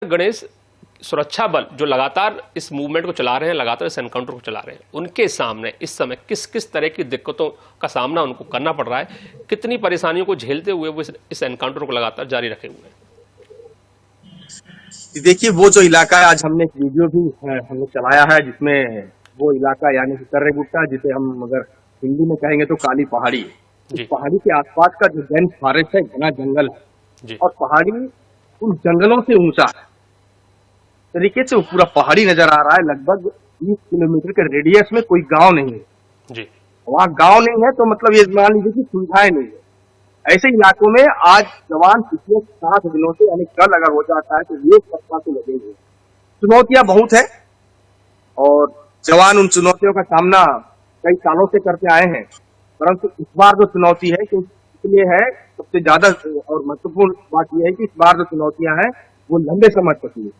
गणेश, सुरक्षा बल जो लगातार इस मूवमेंट को चला रहे हैं, लगातार इस एनकाउंटर को चला रहे हैं, उनके सामने इस समय किस किस तरह की दिक्कतों का सामना उनको करना पड़ रहा है, कितनी परेशानियों को झेलते हुए वो इस एनकाउंटर को लगातार जारी रखे हुए हैं? देखिए, वो जो इलाका है, आज हमने एक वीडियो भी हमने चलाया है जिसमें वो इलाका यानी कि कर्रेगुट्टा, जिसे हम अगर हिंदी में कहेंगे तो काली पहाड़ी, इस पहाड़ी के आसपास का जो डेंस फॉरेस्ट है, घना जंगल है और पहाड़ी उन जंगलों से ऊंचा है तरीके से वो पूरा पहाड़ी नजर आ रहा है। लगभग 20 किलोमीटर के रेडियस में कोई गांव नहीं है जी। वहाँ गांव नहीं है तो मतलब ये मान लीजिए कि सुविधाएं नहीं है। ऐसे इलाकों में आज जवान पिछले 7 दिनों से यानी कल अगर हो जाता है तो 1 सप्ताह से लगेंगे। चुनौतियां बहुत है और जवान उन चुनौतियों का सामना कई सालों से करते आए हैं, परंतु इस बार जो चुनौती है इसलिए है सबसे ज्यादा और महत्वपूर्ण बात यह है कि इस बार जो चुनौतियां हैं वो लंबे समय तक हुई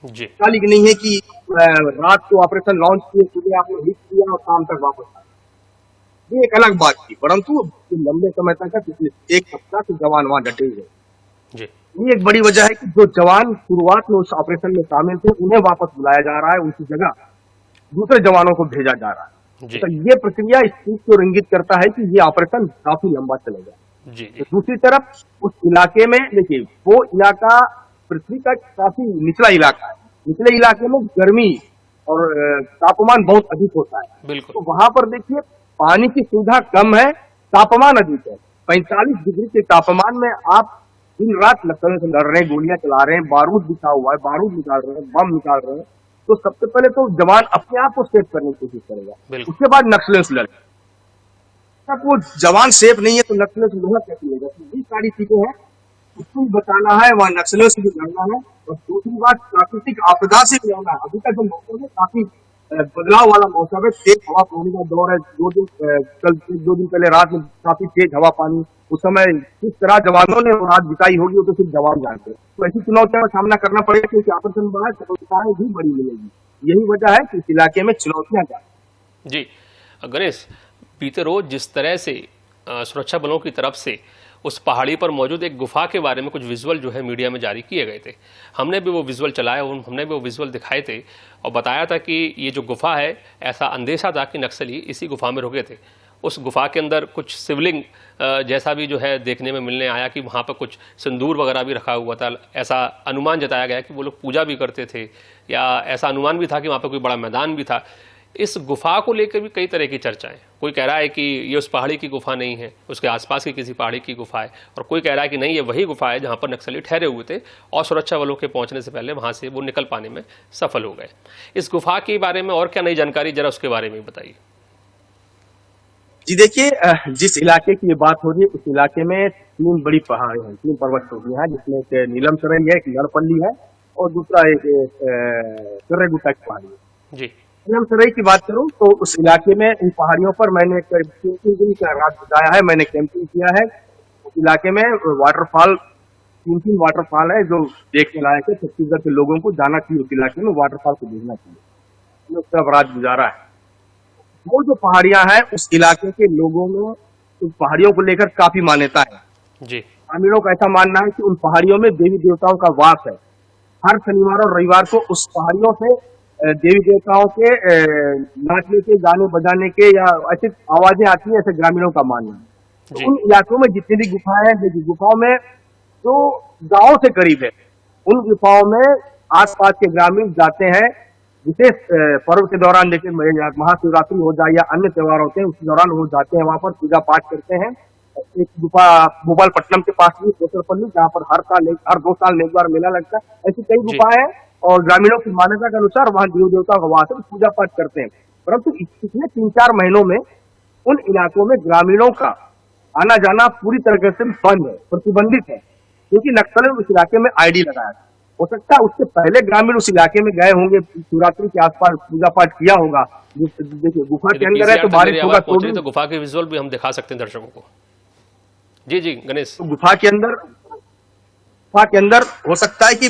जी। नहीं है कि रात को ऑपरेशन लॉन्च किए, सुबह आपने हिट किया और शाम तक वापस आए, ये एक अलग बात थी, परंतु लंबे समय तक पिछले 1 सप्ताह से जवान वहां डटे हुए जी। ये एक बड़ी वजह है कि जो जवान शुरुआत में उस ऑपरेशन में शामिल थे उन्हें वापस बुलाया जा रहा है, उनकी जगह दूसरे जवानों को भेजा जा रहा है। तो ये प्रक्रिया इस चीज को इंगित करता है कि ये ऑपरेशन काफी लंबा चलेगा जी। तो दूसरी तरफ उस इलाके में देखिए, वो इलाका पृथ्वी का काफी निचला इलाका है, निचले इलाके में गर्मी और तापमान बहुत अधिक होता है। बिल्कुल। तो वहां पर देखिए पानी की सुविधा कम है, तापमान अधिक है। 45 डिग्री के तापमान में आप दिन रात नक्सलियों से लड़ रहे हैं, गोलियां चला रहे हैं, बारूद बिछा हुआ है, बारूद निकाल रहे हैं, बम निकाल रहे हैं। तो सबसे पहले तो जवान अपने आप को सेव करने की कोशिश करेगा, उसके बाद नक्सलियों से लड़ेगा। जब वो जवान सेफ नहीं है तो नक्सलियों से लड़ना कैसे लेगा? ये सारी चीजें हैं, उसको भी बचाना है, वहाँ नक्सलियों से भी लड़ना है और दूसरी बात प्राकृतिक आपदा से भी लड़ना है। अभी का जो मौसम है काफी बदलाव वाला मौसम है, तेज हवा पानी का दौर है। 2 दिन पहले रात में काफी तेज हवा पानी, उस समय किस तरह जवानों ने रात बिताई होगी वो तो सिर्फ जवान जानते हैं। तो ऐसी चुनौतियों का सामना करना पड़ेगा क्योंकि ऑपरेशन बड़ा, सफलताएं भी बड़ी मिलेगी। यही वजह है कि इस इलाके में चुनौतियां ज्यादा जी। गणेश, बीते रोज जिस तरह से सुरक्षा बलों की तरफ से उस पहाड़ी पर मौजूद एक गुफा के बारे में कुछ विजुअल जो है मीडिया में जारी किए गए थे, हमने भी वो विजुअल चलाए और हमने भी वो विजुअल दिखाए थे और बताया था कि ये जो गुफा है, ऐसा अंदेशा था कि नक्सली इसी गुफा में रुके थे। उस गुफा के अंदर कुछ शिवलिंग जैसा भी जो है देखने में मिलने आया कि वहाँ पर कुछ सिंदूर वगैरह भी रखा हुआ था। ऐसा अनुमान जताया गया कि वो लोग पूजा भी करते थे, या ऐसा अनुमान भी था कि वहाँ पर कोई बड़ा मैदान भी था। इस गुफा को लेकर भी कई तरह की चर्चाएं, कोई कह रहा है कि ये उस पहाड़ी की गुफा नहीं है, उसके आसपास की किसी पहाड़ी की गुफा है, और कोई कह रहा है कि नहीं, ये वही गुफा है जहां पर नक्सली ठहरे हुए थे और सुरक्षा बलों के पहुंचने से पहले वहां से वो निकल पाने में सफल हो गए। इस गुफा के बारे में और क्या नई जानकारी, जरा उसके बारे में बताइए। जी देखिए, जिस इलाके की ये बात हो रही है उस इलाके में 3 बड़ी पहाड़ी हैं, 3 पर्वत श्रेणियां हैं, जिसमें एक नीलम सराई है, एक नरपल्ली है और दूसरा एक कर्रेगुट्टा की पहाड़ी है जी। नीलम सराई की बात करूं तो उस इलाके में इन पहाड़ियों पर मैंने 3 दिन का रात बिताया है, मैंने कैंपिंग किया है। उस इलाके में वाटरफॉल 3 वाटरफॉल है जो देखने लायक है। छत्तीसगढ़ के लोगों को जाना चाहिए उस इलाके में, वाटरफॉल को देखना चाहिए। उसका रात गुजारा है। वो जो पहाड़ियां हैं उस इलाके के लोगों में उन पहाड़ियों को लेकर काफी मान्यता है जी। ग्रामीणों का ऐसा मानना है कि उन पहाड़ियों में देवी देवताओं का वास है। हर शनिवार और रविवार को उस पहाड़ियों से देवी देवताओं के नाचने के, गाने बजाने के या ऐसी आवाजें आती है, ऐसे ग्रामीणों का मानना है। तो उन इलाकों में जितनी भी गुफाएं हैं, गुफाओं में जो गांव से करीब है, उन गुफाओं में आसपास के ग्रामीण जाते हैं। विशेष पर्व के दौरान, जैसे महाशिवरात्रि हो जाए या अन्य त्योहार होते हैं, उस दौरान वो जाते हैं, वहां पर पूजा पाठ करते हैं। एक गुफा भोपालपट्टनम के पास भी कोसरपल्ली, जहाँ पर हर 2 साल में एक बार मेला लगता है। ऐसी कई गुफाएं हैं और ग्रामीणों की मान्यता के अनुसार वहां देवी देवता का वास है, पूजा पाठ करते हैं। परंतु पिछले 3-4 महीनों में उन इलाकों में ग्रामीणों का आना जाना पूरी तरह से बंद है, प्रतिबंधित है, क्योंकि नक्सलियों ने उस इलाके में आईडी लगाया। हो सकता है उससे पहले ग्रामीण उस इलाके में गए होंगे, शिवरात्रि के आसपास पूजा पाठ किया होगा। देखिए गुफा के अंदर है तो बारिश होगा तो गुफा के विजुअल भी हम दिखा सकते हैं दर्शकों को। जी जी गणेश, तो गुफा के अंदर हो सकता है कि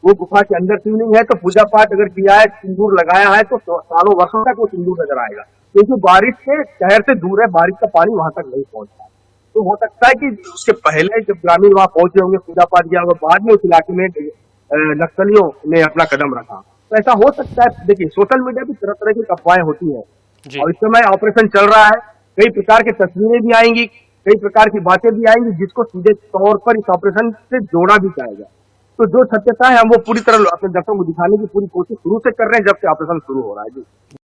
वो गुफा के अंदर शिवलिंग है तो पूजा पाठ अगर किया है, सिंदूर लगाया है तो सालों वर्षों तक वो सिंदूर नजर आएगा, क्योंकि बारिश से शहर से दूर है, बारिश का पानी वहां तक नहीं पहुंचता। तो हो सकता है कि उसके पहले जब ग्रामीण वहां पहुंचे होंगे, पूजा पाठ किया होगा, बाद में उस इलाके में नक्सलियों ने अपना कदम रखा। तो ऐसा हो सकता है। देखिए, सोशल मीडिया पे तरह तरह की अफवाहें होती है जी और इस समय ऑपरेशन चल रहा है। कई प्रकार की तस्वीरें भी आएंगी, कई प्रकार की बातें भी आएंगी, जिसको सीधे तौर पर इस ऑपरेशन से जोड़ा भी जाएगा। तो जो सत्यता है हम वो पूरी तरह अपने दर्शकों को दिखाने की पूरी कोशिश शुरू से कर रहे हैं, जब से ऑपरेशन शुरू हो रहा है। जी।